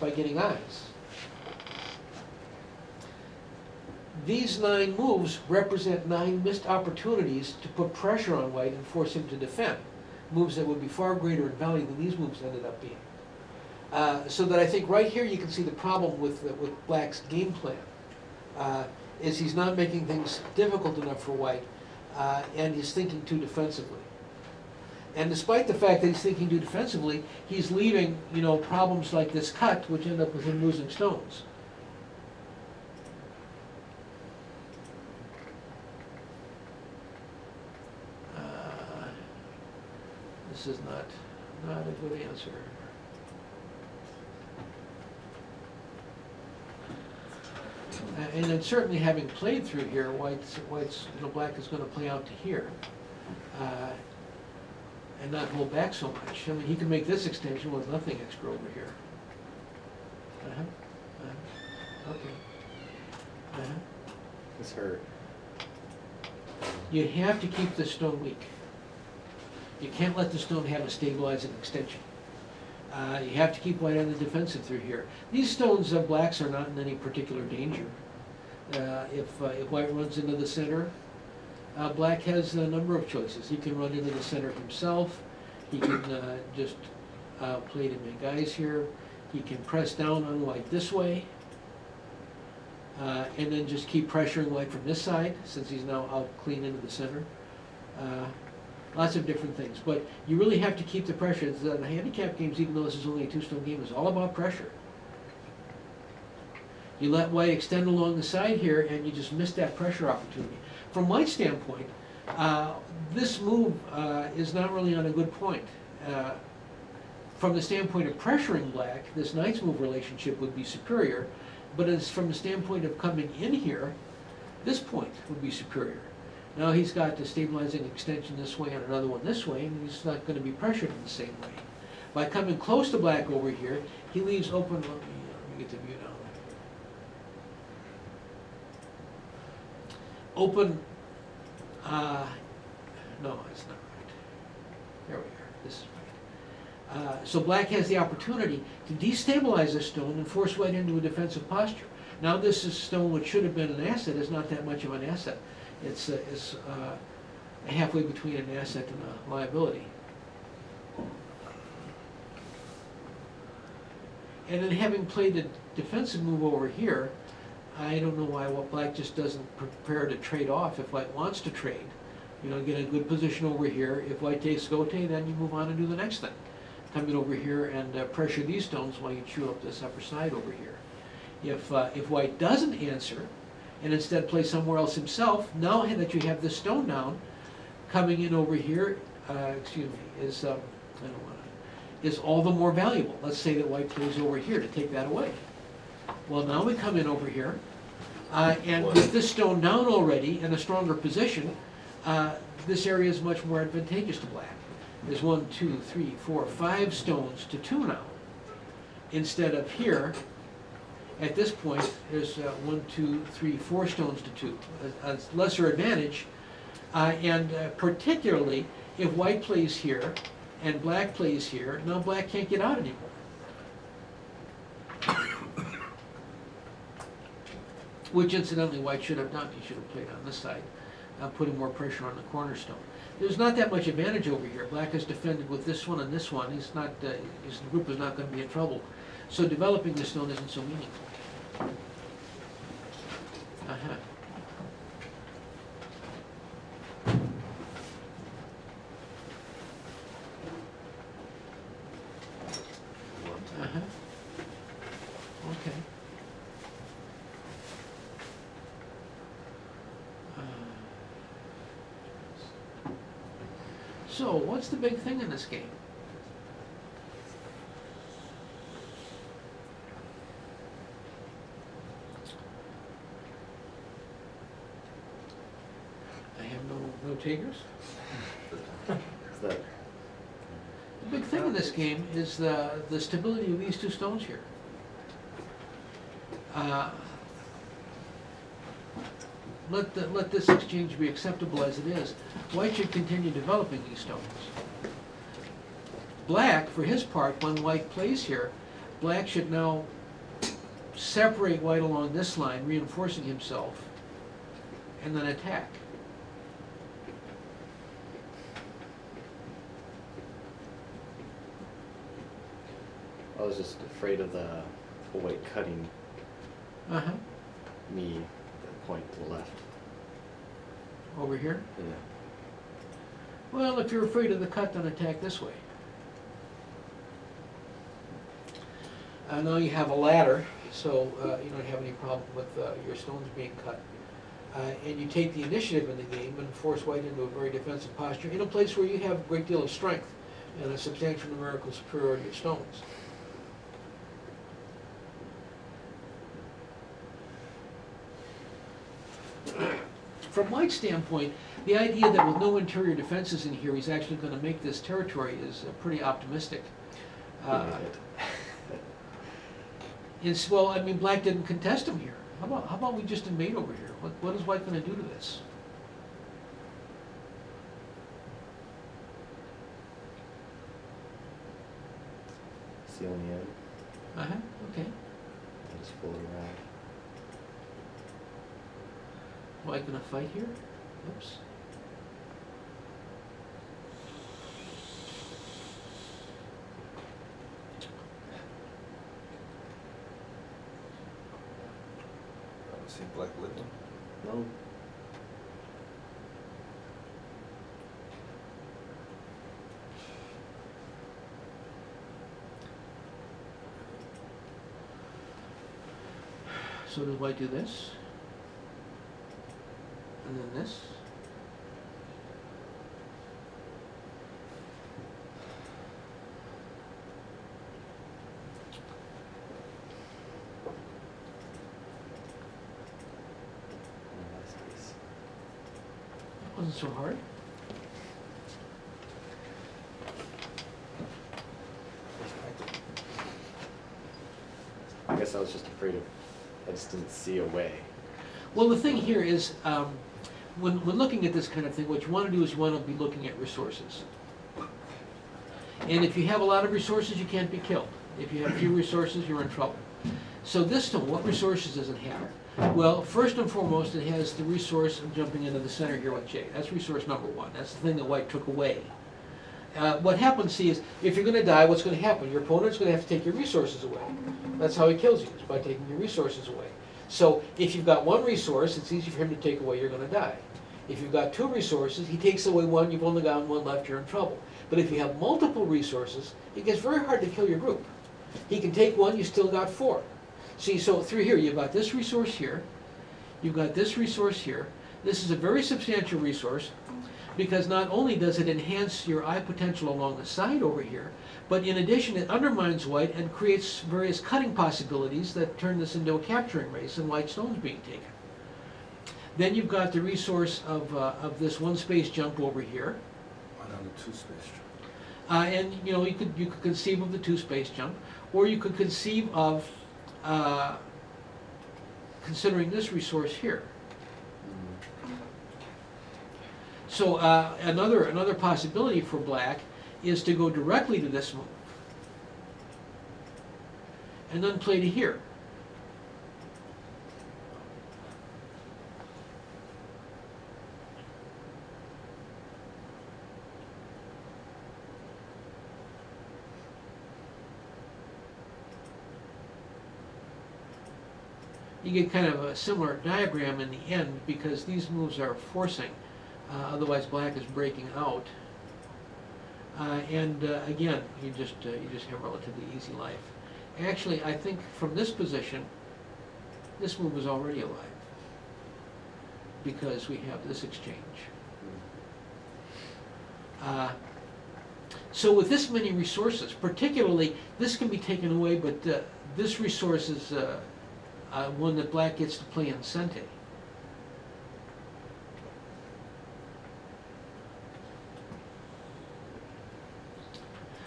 by getting eyes. These 9 moves represent 9 missed opportunities to put pressure on white and force him to defend. Moves that would be far greater in value than these moves ended up being. So that I think right here you can see the problem with black's game plan. Is he's not making things difficult enough for white, and he's thinking too defensively. And despite the fact that he's thinking too defensively, he's leaving, you know, problems like this cut, which end up with him losing stones. This is not a good answer. And then certainly having played through here, white's you know, black is going to play out to here, and not hold back so much. I mean, he can make this extension with nothing extra over here. Okay. It's hurt. You have to keep the stone weak. You can't let the stone have a stabilizing extension. You have to keep white on the defensive through here. These stones of blacks are not in any particular danger. If white runs into the center, black has a number of choices. He can run into the center himself. He can just play to make eyes here. He can press down on white this way, and then just keep pressuring white from this side, since he's now out clean into the center. Lots of different things, but you really have to keep the pressure. The handicap games, even though this is only a 2-stone game, is all about pressure. You let white extend along the side here, and you just miss that pressure opportunity. From white's standpoint, this move is not really on a good point. From the standpoint of pressuring black, this knight's move relationship would be superior, but as from the standpoint of coming in here, this point would be superior. Now he's got the stabilizing extension this way and another one this way, and he's not going to be pressured in the same way. By coming close to black over here, he leaves open, let me get the view down. Open, no, it's not right. There we are, this is right. So black has the opportunity to destabilize this stone and force white into a defensive posture. Now this is stone which should have been an asset is not that much of an asset. It's halfway between an asset and a liability. And then having played the defensive move over here, I don't know why black just doesn't prepare to trade off. If white wants to trade, you know, get a good position over here. If white takes gote, then you move on and do the next thing. Come in over here and pressure these stones while you chew up this upper side over here. If white doesn't answer, and instead play somewhere else himself, now that you have this stone down, coming in over here, is is all the more valuable. Let's say that white plays over here to take that away. Well, now we come in over here, and with this stone down already in a stronger position, this area is much more advantageous to black. There's 1, 2, 3, 4, 5 stones to 2 now, instead of here. At this point, there's 1, 2, 3, 4 stones to 2, a lesser advantage, and particularly if white plays here and black plays here, now black can't get out anymore. Which incidentally white should have done. He should have played on this side, putting more pressure on the cornerstone. There's not that much advantage over here. Black has defended with this one and this one. He's not, his group is not going to be in trouble. So developing this stone isn't so meaningful. Okay. So, what's the big thing in this game? I have no takers. The big thing in this game is the stability of these 2 stones here. Let this exchange be acceptable as it is. White should continue developing these stones. Black, for his part, when white plays here, black should now separate white along this line, reinforcing himself, and then attack. I was just afraid of the white cutting Uh-huh. me the point to the left. Over here? Yeah. Well, if you're afraid of the cut, then attack this way. Now you have a ladder, so you don't have any problem with your stones being cut. And you take the initiative in the game and force white into a very defensive posture in a place where you have a great deal of strength and a substantial numerical superiority of stones. From White's standpoint, the idea that with no interior defenses in here, he's actually going to make this territory is pretty optimistic. Well, I mean, black didn't contest him here. How about we just invade over here? What is white going to do to this? See on the end. Uh-huh, okay. I just float around. White going to fight here? Oops. See black living? No. So does white do this? And then this? Wasn't so hard. I guess I was just afraid of, I just didn't see a way. Well, the thing here is, when looking at this kind of thing, what you want to do is you want to be looking at resources. And if you have a lot of resources, you can't be killed. If you have few resources, you're in trouble. So this stone, what resources does it have? Well, first and foremost, it has the resource of jumping into the center here with J. That's resource number one. That's the thing that white took away. What happens, see, is if you're going to die, what's going to happen? Your opponent's going to have to take your resources away. That's how he kills you, is by taking your resources away. So if you've got one resource, it's easy for him to take away, you're going to die. If you've got two resources, he takes away one, you've only got one left, you're in trouble. But if you have multiple resources, it gets very hard to kill your group. He can take one, you still got four. See, so through here, you've got this resource here, you've got this resource here. This is a very substantial resource because not only does it enhance your eye potential along the side over here, but in addition, it undermines white and creates various cutting possibilities that turn this into a capturing race and white stones being taken. Then you've got the resource of this one space jump over here. On the two space jump. And you know, you could conceive of the two space jump, or you could conceive of considering this resource here. So another possibility for black is to go directly to this move and then play to here. You get kind of a similar diagram in the end because these moves are forcing, otherwise black is breaking out. Again, you just have relatively easy life. Actually, I think from this position, this move is already alive because we have this exchange. So with this many resources, particularly, this can be taken away, but this resource is one that black gets to play in Sente.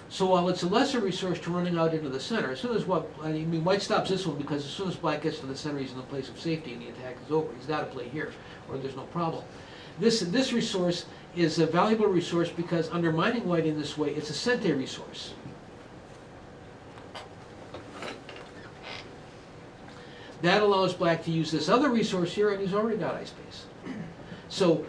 So while it's a lesser resource to running out into the center, as soon as white stops this one because as soon as black gets to the center, he's in a place of safety and the attack is over. He's got to play here, or there's no problem. This resource is a valuable resource because undermining white in this way, it's a Sente resource. That allows black to use this other resource here, and he's already got ice base. So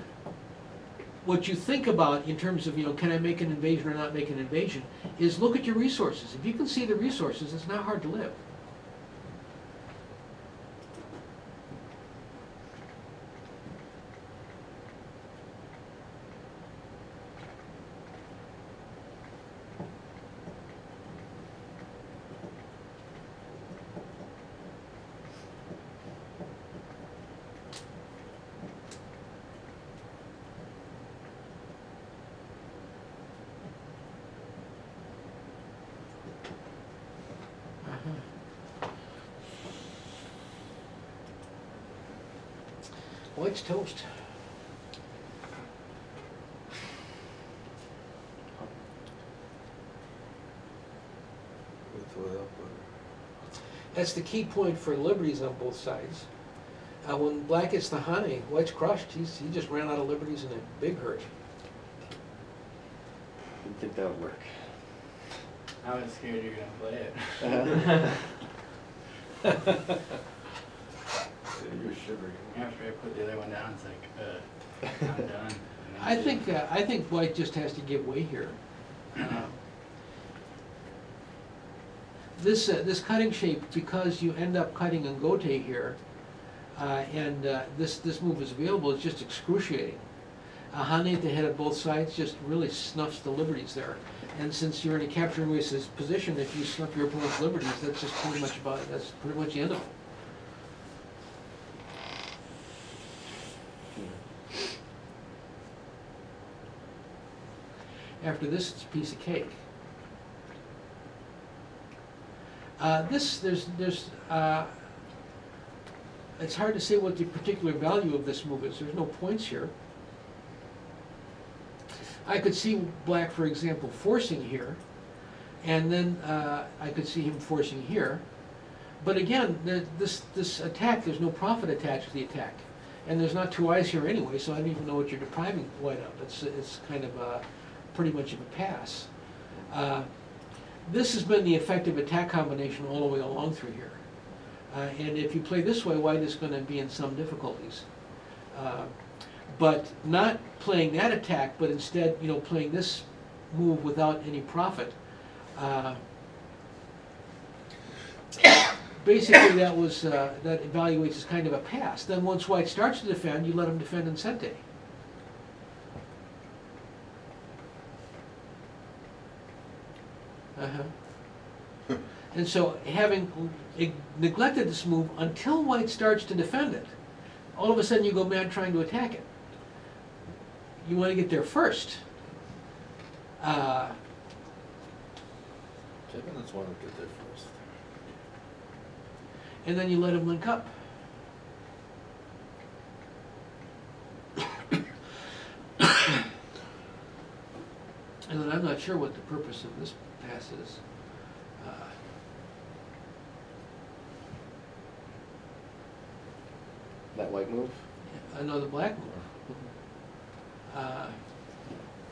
what you think about in terms of, can I make an invasion or not make an invasion, is look at your resources. If you can see the resources, it's not hard to live. White's toast. Without That's the key point for liberties on both sides. When black gets the Hane, White's crushed. He just ran out of liberties in a big hurry. Didn't think that would work. I was scared you were gonna play it. You're shivering. After I put the other one down, it's like, I'm done. I think White just has to give way here. This cutting shape, because you end up cutting in Gote here, and this move is available, is just excruciating. Hane at the head of both sides just really snuffs the liberties there. And since you're in a capturing race's position, if you snuff your opponent's liberties, that's just pretty much that's pretty much the end of it. After this, it's a piece of cake. It's hard to say what the particular value of this move is. There's no points here. I could see black, for example, forcing here, and then I could see him forcing here. But again, this attack, there's no profit attached to the attack. And there's not two eyes here anyway, so I don't even know what you're depriving White of. It's kind of pretty much of a pass. This has been the effective attack combination all the way along through here. And if you play this way, White is going to be in some difficulties. But not playing that attack, but instead, playing this move without any profit. Basically, that evaluates as kind of a pass. Then once White starts to defend, you let him defend in Sente. And so, having neglected this move until White starts to defend it, all of a sudden you go mad trying to attack it. You want to get there first. Kevin doesn't want to get there first. And then you let him link up. And then I'm not sure what the purpose of this pass is. That white move? Another black move.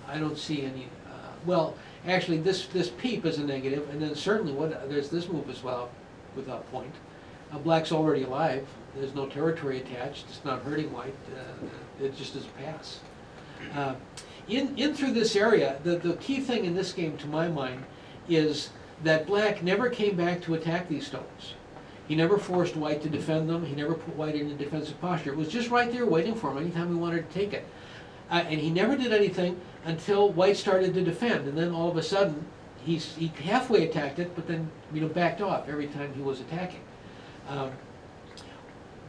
I don't see any, well, actually this peep is a negative, and then certainly there's this move as well, without point. Black's already alive, there's no territory attached, it's not hurting White, it just is a pass. In through this area, the key thing in this game, to my mind, is that Black never came back to attack these stones. He never forced White to defend them, he never put White in a defensive posture. It was just right there waiting for him anytime he wanted to take it. And he never did anything until White started to defend, and then all of a sudden, he halfway attacked it, but then backed off every time he was attacking.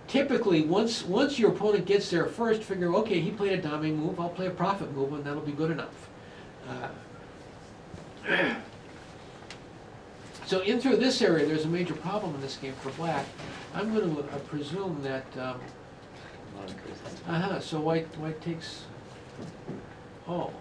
Typically, once your opponent gets there first, figure, okay, he played a dominating move, I'll play a profit move, and that'll be good enough. So in through this area, there's a major problem in this game for Black. I'm going to presume that, so White takes, oh.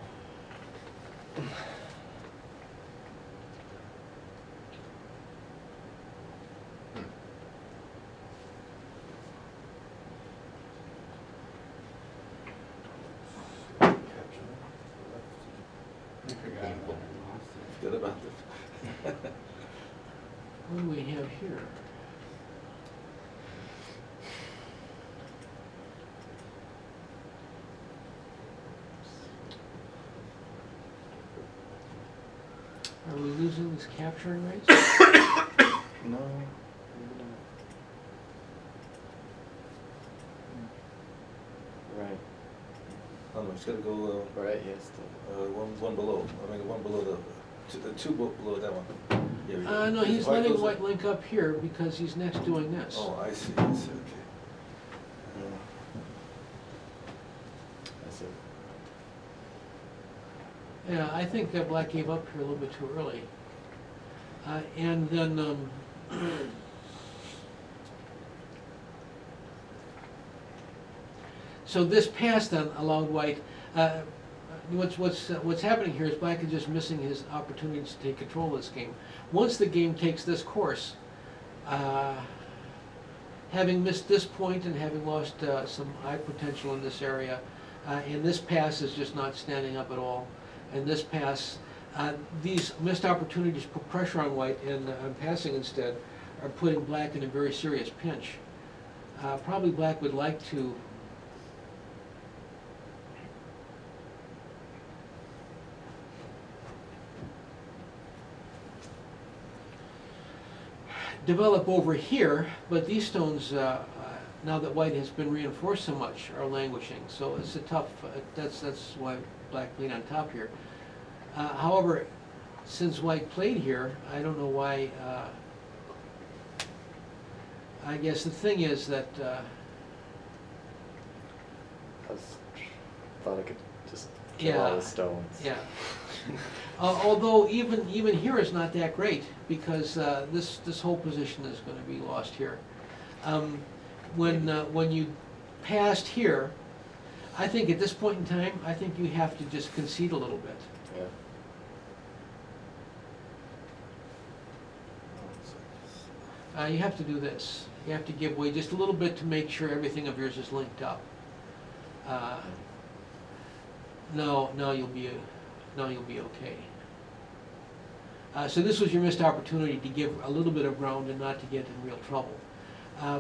I forgot about it. Forget about it. What do we have here? black's capturing rates? No, maybe not. Right, Oh, no, it's gotta go, right, yes. one below, I mean, one below the two below that one. Yeah, yeah. No, If he's white letting goes white up- link up here because he's next doing this. Oh, I see, okay. I see. Yeah, I think that black gave up here a little bit too early. And then, so this pass then allowed white, what's happening here is black is just missing his opportunities to take control of this game. Once the game takes this course, having missed this point and having lost some eye potential in this area, and this pass is just not standing up at all. And this pass, these missed opportunities put pressure on white, and passing instead are putting black in a very serious pinch. Probably black would like to develop over here, but these stones, now that white has been reinforced so much, are languishing. So it's a tough, that's why black played on top here. However, since white played here, I don't know why, I guess the thing is that, Thought I could just kill all Yeah, the stones. yeah. Although even here is not that great, because this whole position is going to be lost here. When you passed here, I think at this point in time, I think you have to just concede a little bit. Yeah. You have to do this. You have to give way just a little bit to make sure everything of yours is linked up. Now you'll be okay. So this was your missed opportunity to give a little bit of ground and not to get in real trouble.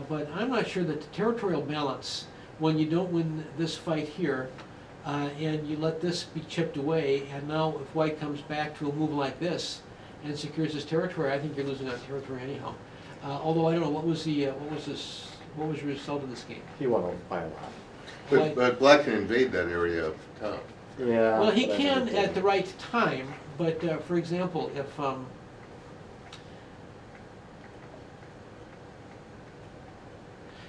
But I'm not sure that the territorial balance, when you don't win this fight here, and you let this be chipped away, and now if white comes back to a move like this and secures his territory, I think you're losing on territory anyhow. Although I don't know, what was the result of this game? He won by a lot. But black can invade that area of town. Yeah. Well, he but I can never at did. the right time, but for example,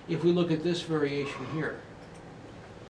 if we look at this variation here,